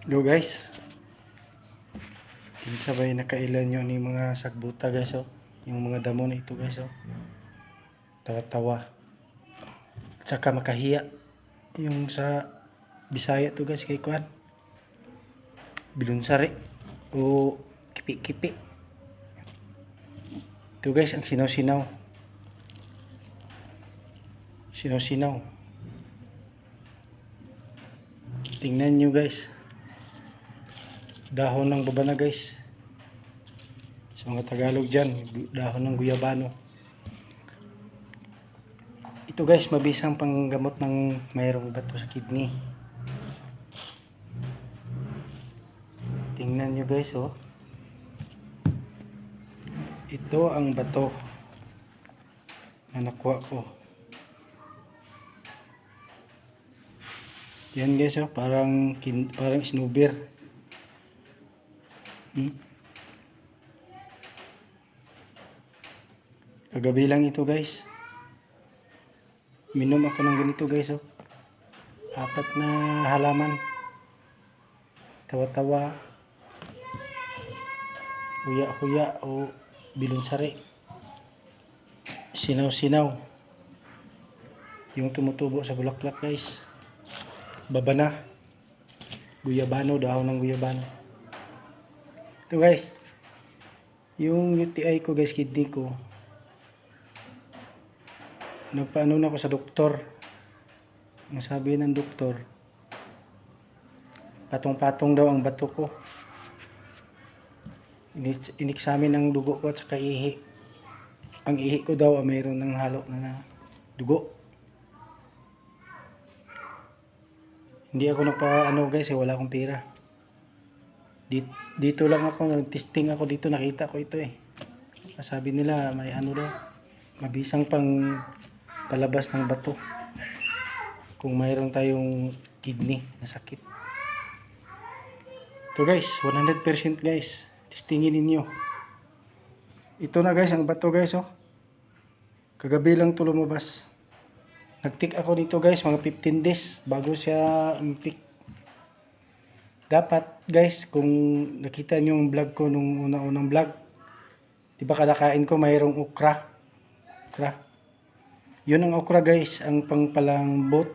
Yo guys, sabay nakailan yun yung mga sagbuta guys oh. Yung mga damo na ito guys oh. Tawa-tawa. At saka makahiya. Yung sa Bisaya to guys kay Kuan. Bilunsari o kipi-kipi. Ito guys ang sinaw-sinaw. Sinaw-sinaw. Tingnan nyo guys. Dahon ng babana guys. Sa mga Tagalog dyan, dahon ng guyabano. Ito guys, mabisang panggamot ng mayroong bato sa kidney. Tingnan nyo guys oh. Ito ang bato na nakuha ko. Yan guys oh, parang snowbeer. Kagabi lang ito guys. Minom ako ng ganito guys oh. 4 na halaman. Tawa-tawa. Huya-huya o bilunsari. Sinaw-sinaw. Yung tumutubo sa bulaklak guys. Babana. Guyabano, dahon ng guyabano. Ito guys. Yung UTI ko guys, kidney ko. Nagpaano na ako sa doktor. Ang sabi ng doktor, patong-patong daw ang bato ko. Inexamine ang dugo ko at saka ihi. Ang ihi ko daw mayroon ng halo na dugo. Hindi ako nagpa-ano guys, wala akong pera. Dito lang ako, nag-testing ako dito, nakita ko ito eh. Sabi nila may ano daw, mabisang pang palabas ng bato. Kung mayroon tayong kidney na sakit. Ito guys, 100% guys. Testingin ninyo. Ito na guys, ang bato guys oh. Kagabi lang ito lumabas. Nag-tick ako dito guys, mga 15 days bago siya umpik. Dapat guys, kung nakita nyo yung vlog ko nung unang vlog, di ba kalakain ko mayroong okra? Okra. Yun ang okra guys, ang pangpalambot,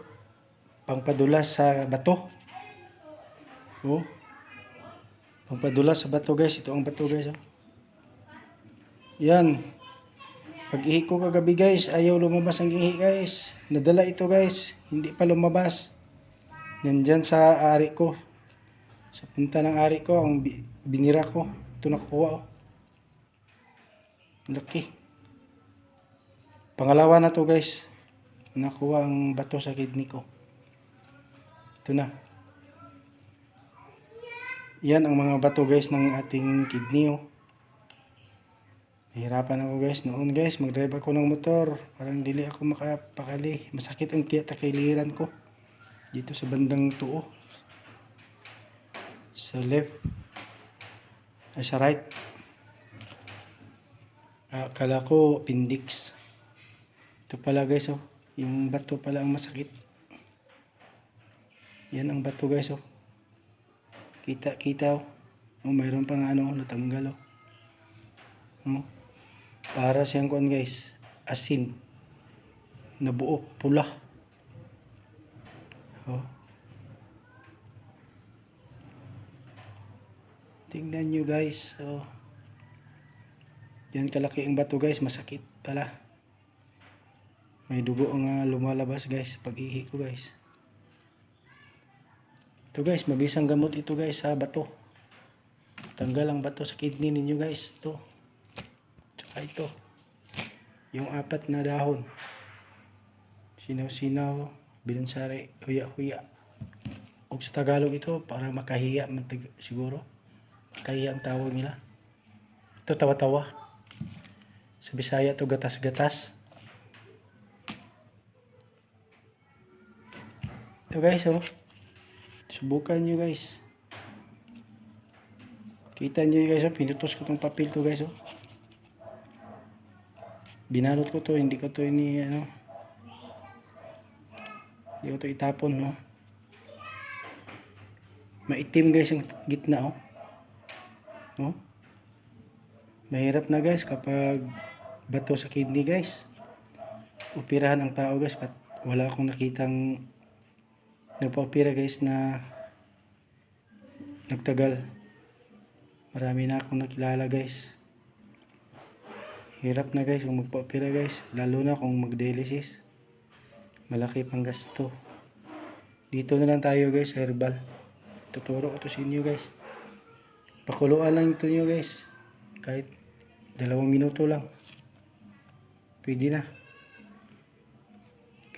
pangpadulas sa bato. Oh. Pangpadulas sa bato guys, ito ang bato guys oh. Yan. Pag ihi ko kagabi guys, ayaw lumabas ang ihi guys. Nadala ito guys, hindi pa lumabas. Nandyan sa ari ko. Sa punta ng ari ko, ang binira ko. Ito nakuha oh. Laki. Pangalawa na to guys. Nakuha ang bato sa kidney ko. Ito na. Yan ang mga bato guys ng ating kidney oh. Nahirapan ako guys noon guys, mag-drive ako ng motor, parang dili ako makapakali, masakit ang takiliran ko dito sa bandang tuo, sa left ay sa right. Akala ko appendix. Ito pala guys oh, yung bato pala ang masakit. Yan ang bato guys oh, kita oh, mayroon pang ano natanggal oh. Para siyang kuan guys, asin na buo, pula oh. Tingnan nyo guys oh. Yan kalaki ang bato guys, masakit pala, may dugo nga lumalabas guys pag ihi ko guys. Ito guys, mabisang gamot ito guys sa bato, tanggal ang bato sa kidney ninyo guys. Ito tsaka ito, yung 4 na dahon, sinaw-sinaw, bilunsari, huya-huya. O sa Tagalog ito, para makahiya siguro, makahiya ang tawag nila. Ito tawa-tawa. Sa Bisaya ito gatas-gatas. Ito guys oh, subukan nyo guys. Kita nyo guys oh, pinutos ko itong papel to guys oh. Binalot ko to, hindi ko to hindi ko to itapon no. Maitim guys yung gitna oh. Oh. Mahirap na guys kapag bato sa kidney guys. Operahan ang tao guys, but wala akong nakitang nagpa-opera guys na nagtagal. Marami na akong nakilala guys. Hirap na guys kung magpa-opera guys, lalo na kung mag-dialysis. Malaki pang gasto. Dito na lang tayo guys, herbal. Tuturo ko to sa inyo guys. Pakuluan lang ito nyo guys. Kahit 2 minuto lang. Pwede na.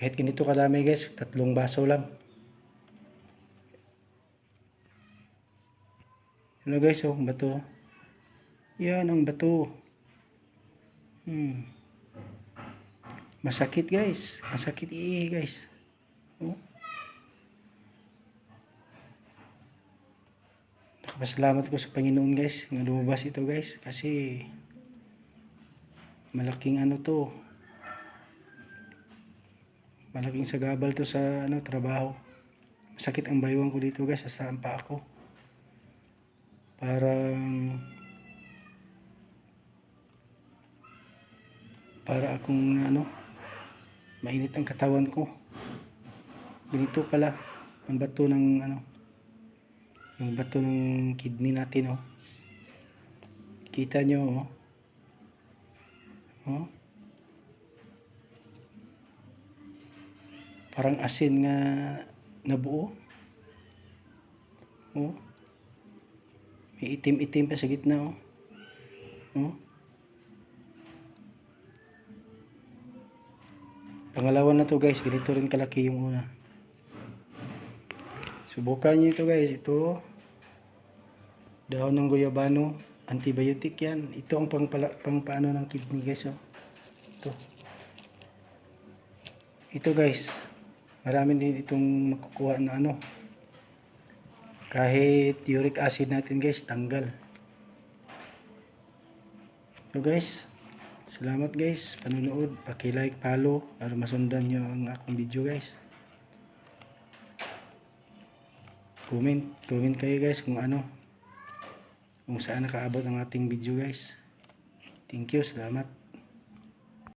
Kahit ganito kadami guys, 3 baso lang. Ano guys, oh, bato. Yan ang bato. Masakit guys. Masakit guys. Oh. Nakapasalamat ko sa Panginoon guys nga lumabas ito guys, kasi malaking ano to, malaking sagabal to sa ano trabaho. Masakit ang baywang ko dito guys, sa paa ko. Para akong ano, mainit ang katawan ko. Ganito pala ang bato ng ano, yung bato ng kidney natin oh. Kita nyo oh. Oh. Parang asin nga nabuo. Oh. May itim-itim pa sa gitna oh. Oh. Pangalawa na to guys, ganito rin kalaki yung una. Subukan nyo ito guys, ito dahon ng guyabano, antibiotic yan. Ito ang paano ng kidney guys oh. Ito guys, marami din itong makukuha na ano, kahit uric acid natin guys, tanggal. So guys, salamat guys, panunood, paki-like, follow, para masundan nyo ang akong video guys. Comment kayo guys kung ano, kung saan nakaabot ang ating video guys. Thank you, salamat.